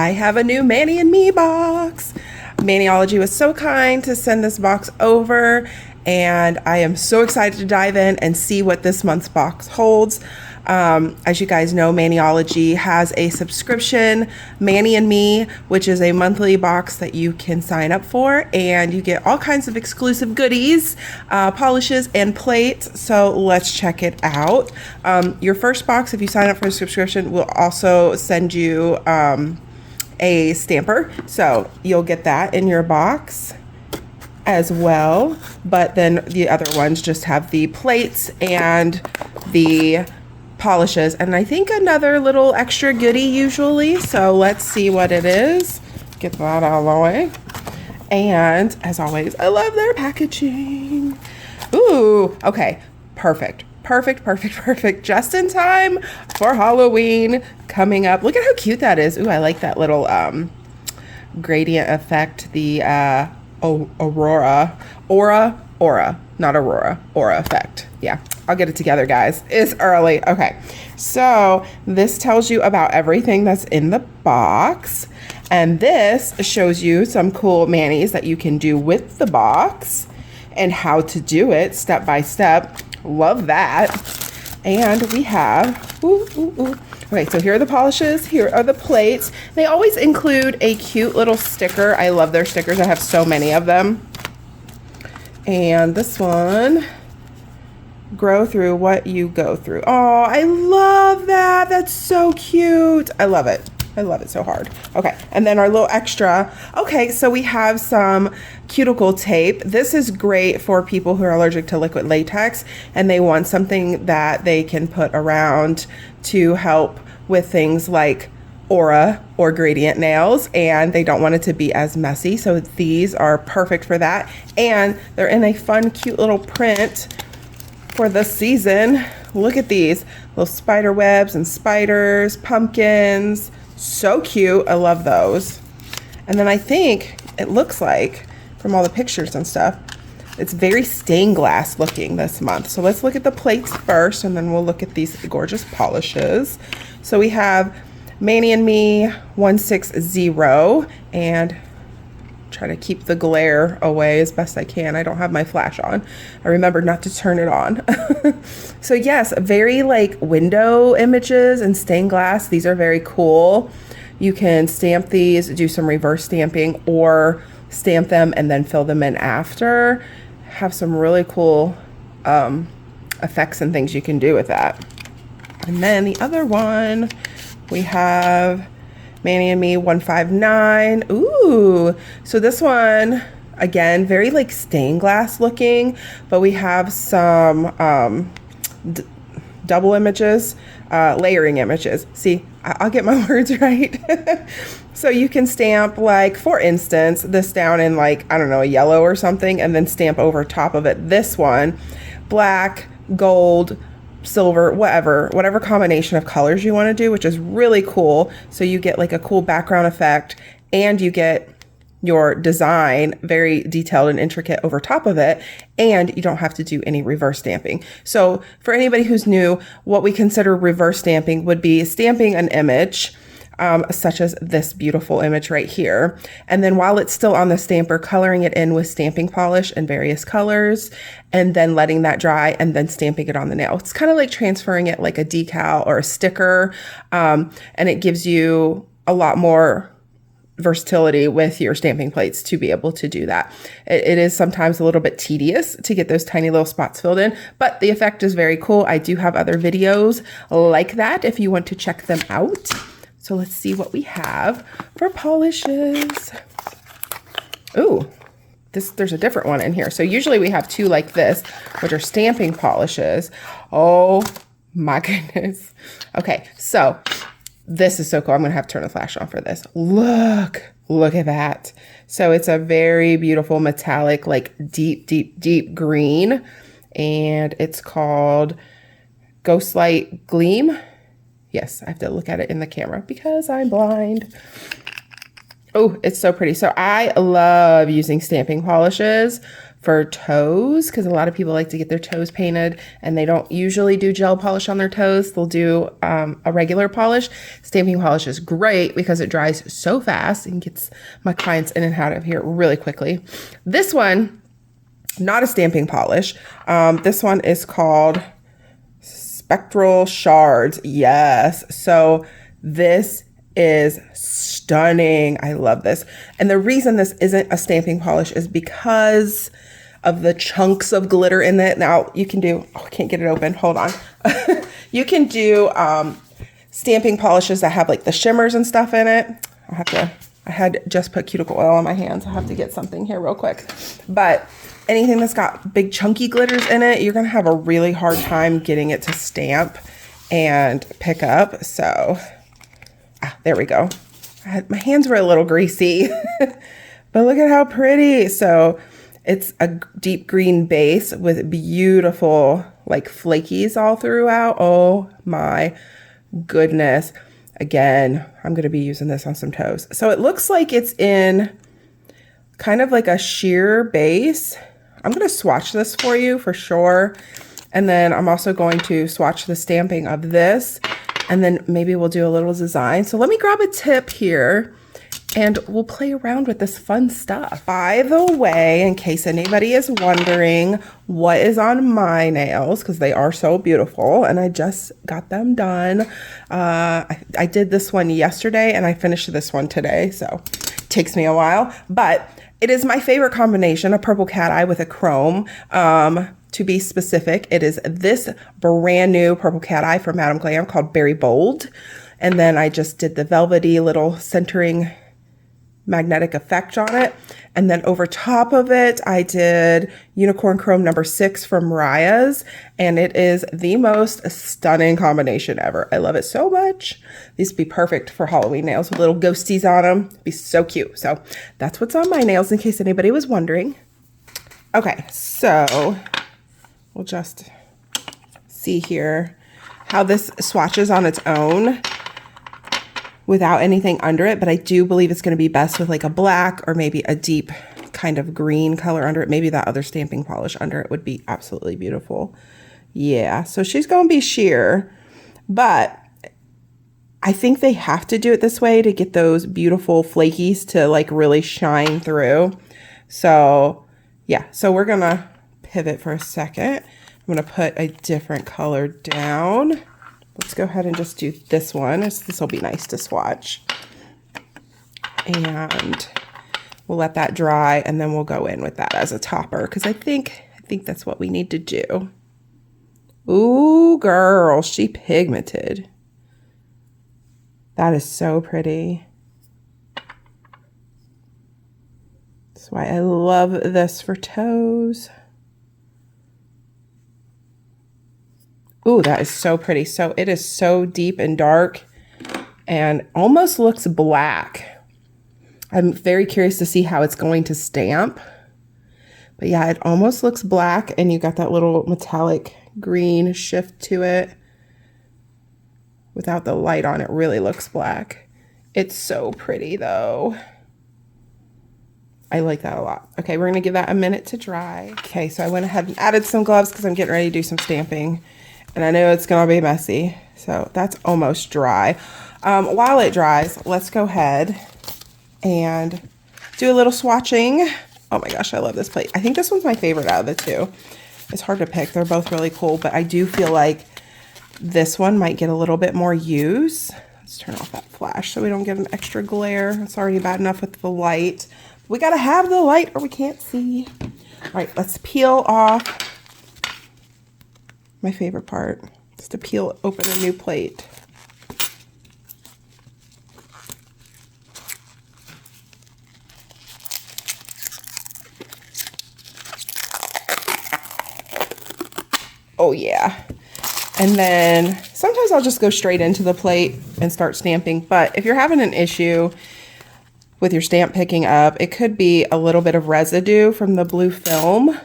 I have a new Manny and Me box. Maniology was so kind to send this box over, and I am so excited to dive in and see what this month's box holds. As you guys know, Maniology has a subscription, Manny and Me, which is a monthly box that you can sign up for, and you get all kinds of exclusive goodies, polishes, and plates. So let's check it out. Your first box, if you sign up for a subscription, will also send you a stamper. So you'll get that in your box as well. But then the other ones just have the plates and the polishes, and I think another little extra goodie usually. So let's see what it is. Get that out of the way. And as always, I love their packaging. Ooh, okay, perfect. Just in time for Halloween coming up. Look at how cute that is. Ooh, I like that little gradient effect. The aura effect. Yeah, I'll get it together, guys. It's early. Okay, so this tells you about everything that's in the box, and this shows you some cool manis that you can do with the box and how to do it step by step. Love that. And we have okay, so here are the polishes, here are the plates. They always include a cute little sticker. I love their stickers. I have so many of them. And this one, grow through what you go through. Oh, I love that. That's so cute. I love it. I love it so hard. Okay, and then our little extra. Okay, so we have some cuticle tape. This is great for people who are allergic to liquid latex and they want something that they can put around to help with things like aura or gradient nails, and they don't want it to be as messy. So these are perfect for that. And they're in a fun, cute little print for the season. Look at these little spider webs and spiders, pumpkins. So cute. I love those. And then I think it looks like, from all the pictures and stuff, it's very stained glass looking this month. So let's look at the plates first, and then we'll look at these gorgeous polishes. So we have Manny and Me 160, and try to keep the glare away as best I can. I don't have my flash on. I remember not to turn it on. So yes, very like window images and stained glass. These are very cool. You can stamp these, do some reverse stamping, or stamp them and then fill them in after. Have some really cool effects and things you can do with that. And then the other one, we have Manny and Me 159. Ooh, so this one, again, very like stained glass looking, but we have some double images, layering images. See, I'll get my words right. So you can stamp, like, for instance, this down in like, I don't know, a yellow or something, and then stamp over top of it this one, black, gold, silver, whatever combination of colors you want to do, which is really cool. So you get like a cool background effect, and you get your design very detailed and intricate over top of it, and you don't have to do any reverse stamping. So for anybody who's new, what we consider reverse stamping would be stamping an image, such as this beautiful image right here. And then while it's still on the stamper, coloring it in with stamping polish in various colors, and then letting that dry and then stamping it on the nail. It's kind of like transferring it like a decal or a sticker. And it gives you a lot more versatility with your stamping plates to be able to do that. It is sometimes a little bit tedious to get those tiny little spots filled in, but the effect is very cool. I do have other videos like that if you want to check them out. So let's see what we have for polishes. Ooh, there's a different one in here. So usually we have two like this, which are stamping polishes. Oh my goodness. Okay, so this is so cool. I'm gonna have to turn the flash on for this. Look at that. So it's a very beautiful metallic, like deep green, and it's called Ghostlight Gleam. Yes, I have to look at it in the camera because I'm blind. Oh, it's so pretty. So I love using stamping polishes for toes because a lot of people like to get their toes painted and they don't usually do gel polish on their toes. They'll do a regular polish. Stamping polish is great because it dries so fast and gets my clients in and out of here really quickly. This one, not a stamping polish. This one is called Spectral Shards. Yes. So this is stunning. I love this. And the reason this isn't a stamping polish is because of the chunks of glitter in it. Now you can do, oh, I can't get it open. Hold on. You can do stamping polishes that have like the shimmers and stuff in it. I had just put cuticle oil on my hands. I have to get something here real quick. But anything that's got big chunky glitters in it, you're going to have a really hard time getting it to stamp and pick up. So there we go. My hands were a little greasy, but look at how pretty. So it's a deep green base with beautiful like flakies all throughout. Oh my goodness. Again, I'm going to be using this on some toes. So it looks like it's in kind of like a sheer base. I'm going to swatch this for you for sure. And then I'm also going to swatch the stamping of this. And then maybe we'll do a little design. So let me grab a tip here and we'll play around with this fun stuff. By the way, in case anybody is wondering what is on my nails, because they are so beautiful and I just got them done. I did this one yesterday and I finished this one today. So it takes me a while, but it is my favorite combination, a purple cat eye with a chrome. To be specific, it is this brand new purple cat eye from Madame Glam called Berry Bold. And then I just did the velvety little centering magnetic effect on it. And then over top of it, I did Unicorn Chrome number 6 from Raya's. And it is the most stunning combination ever. I love it so much. These would be perfect for Halloween nails with little ghosties on them. It'd be so cute. So that's what's on my nails in case anybody was wondering. Okay, so we'll just see here how this swatches on its own without anything under it. But I do believe it's going to be best with like a black or maybe a deep kind of green color under it. Maybe that other stamping polish under it would be absolutely beautiful. Yeah, so she's going to be sheer. But I think they have to do it this way to get those beautiful flakies to like really shine through. So yeah, so we're going to pivot for a second. I'm going to put a different color down. Let's go ahead and just do this one. This will be nice to swatch. And we'll let that dry and then we'll go in with that as a topper because I think that's what we need to do. Ooh, girl, she pigmented. That is so pretty. That's why I love this for toes. Ooh, that is so pretty. So it is so deep and dark and almost looks black. I'm very curious to see how it's going to stamp. But yeah, it almost looks black and you got that little metallic green shift to it. Without the light on, it really looks black. It's so pretty though. I like that a lot. Okay, we're gonna give that a minute to dry. Okay, so I went ahead and added some gloves because I'm getting ready to do some stamping. And I know it's gonna be messy. So that's almost dry. While it dries, let's go ahead and do a little swatching. Oh my gosh, I love this plate. I think this one's my favorite out of the two. It's hard to pick. They're both really cool, but I do feel like this one might get a little bit more use. Let's turn off that flash so we don't get an extra glare. It's already bad enough with the light. We gotta have the light or we can't see. All right, let's peel off. My favorite part is to peel open a new plate. Oh yeah. And then sometimes I'll just go straight into the plate and start stamping. But if you're having an issue with your stamp picking up, it could be a little bit of residue from the blue film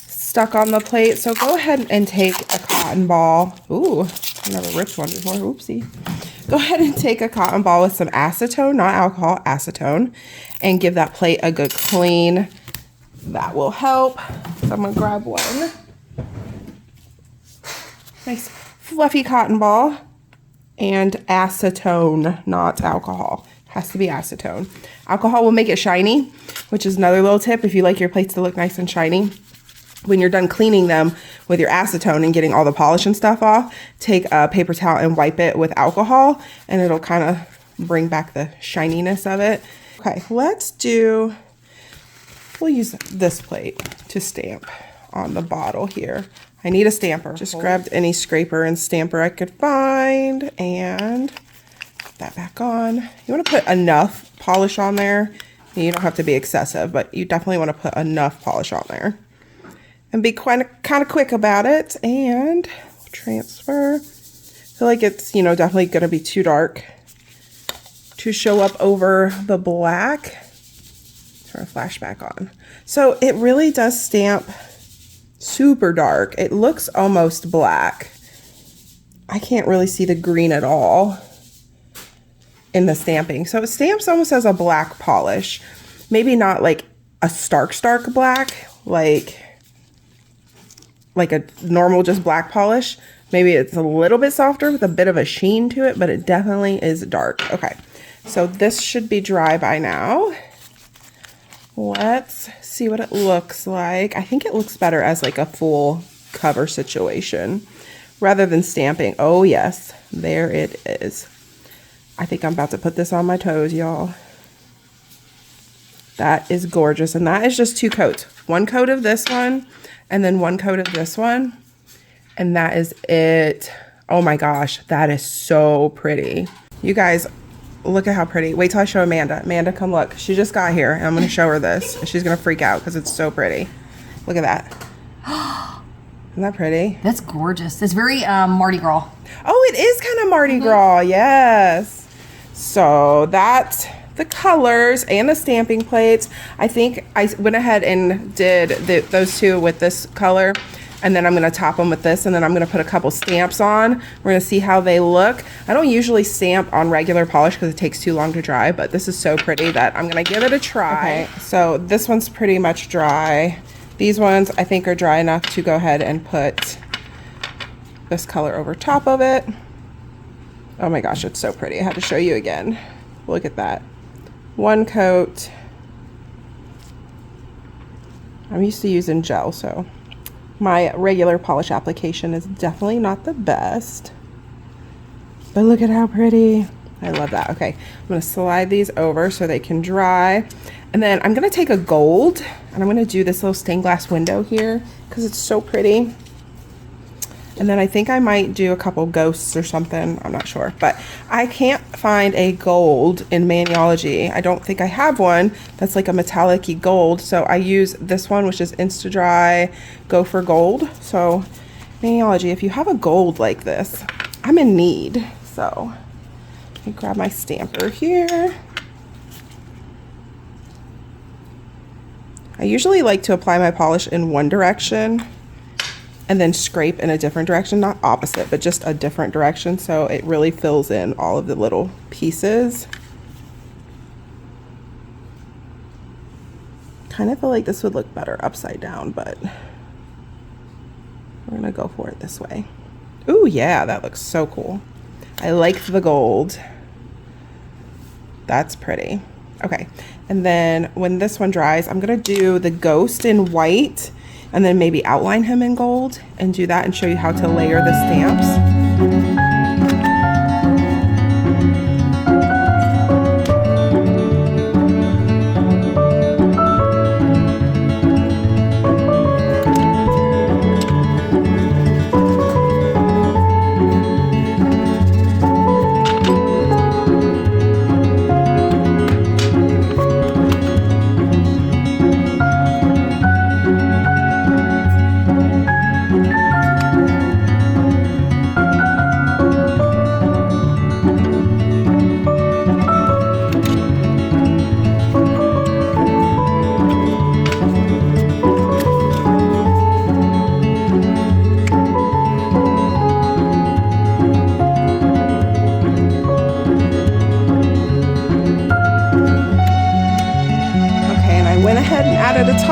stuck on the plate. So go ahead and take a cotton ball. Ooh, I never ripped one before. Oopsie. go ahead and take a cotton ball with some acetone, not alcohol, acetone, and give that plate a good clean. That will help. So I'm gonna grab one. Nice fluffy cotton ball and acetone, not alcohol. Has to be acetone. Alcohol will make it shiny, which is another little tip if you like your plates to look nice and shiny. When you're done cleaning them with your acetone and getting all the polish and stuff off, take a paper towel and wipe it with alcohol, and it'll kind of bring back the shininess of it. Okay, we'll use this plate to stamp on the bottle here. I need a stamper. Just grabbed any scraper and stamper I could find and put that back on. You want to put enough polish on there. You don't have to be excessive, but you definitely want to put enough polish on there. And be kind of quick about it. And transfer. I feel like it's, definitely going to be too dark to show up over the black. Turn a flashback on. So it really does stamp super dark. It looks almost black. I can't really see the green at all in the stamping. So it stamps almost as a black polish. Maybe not like a stark black, like a normal just black polish. Maybe it's a little bit softer with a bit of a sheen to it, but it definitely is dark. Okay, so this should be dry by now. Let's see what it looks like. I think it looks better as like a full cover situation rather than stamping. Oh yes, there it is. I think I'm about to put this on my toes, y'all. That is gorgeous. And that is just 2 coats. 1 coat of this one and then 1 coat of this one. And that is it. Oh my gosh, that is so pretty. You guys, look at how pretty. Wait till I show Amanda. Amanda, come look. She just got here and I'm going to show her this. She's going to freak out because it's so pretty. Look at that. Isn't that pretty? That's gorgeous. It's very Mardi Gras. Oh, it is kind of Mardi Gras. Yes. So that's the colors and the stamping plates. I think I went ahead and did those 2 with this color. And then I'm going to top them with this, and then I'm going to put a couple stamps on. We're going to see how they look. I don't usually stamp on regular polish because it takes too long to dry, but this is so pretty that I'm going to give it a try. Okay, so this one's pretty much dry. These ones I think are dry enough to go ahead and put this color over top of it. Oh my gosh, it's so pretty. I had to show you again. Look at that. 1 coat. I'm used to using gel, so my regular polish application is definitely not the best, but look at how pretty. I love that. Okay, I'm going to slide these over so they can dry. And then I'm going to take a gold and I'm going to do this little stained glass window here because it's so pretty. And then I think I might do a couple ghosts or something. I'm not sure, but I can't find a gold in Maniology. I don't think I have one that's like a metallic-y gold. So I use this one, which is Insta-Dry Go for Gold. So Maniology, if you have a gold like this, I'm in need. So let me grab my stamper here. I usually like to apply my polish in one direction and then scrape in a different direction, not opposite, but just a different direction, so it really fills in all of the little pieces. Kind of feel like this would look better upside down, but we're gonna go for it this way. Ooh, yeah, that looks so cool. I like the gold. That's pretty. Okay, and then when this one dries, I'm gonna do the ghost in white and then maybe outline him in gold and do that and show you how to layer the stamps.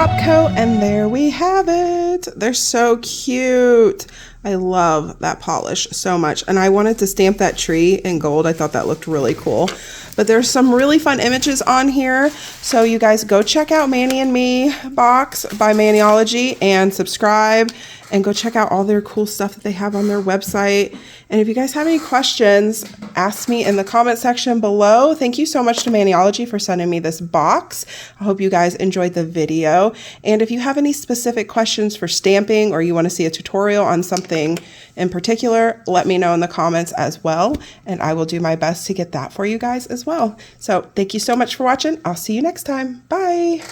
top coat, and there we have it. They're so cute. I love that polish so much, and I wanted to stamp that tree in gold. I thought that looked really cool. But there's some really fun images on here, so you guys go check out Manny and Me box by Maniology and subscribe, and go check out all their cool stuff that they have on their website. And if you guys have any questions, ask me in the comment section below. Thank you so much to Maniology for sending me this box. I hope you guys enjoyed the video. And if you have any specific questions for stamping, or you want to see a tutorial on something in particular, let me know in the comments as well, and I will do my best to get that for you guys as well. So thank you so much for watching. I'll see you next time. Bye.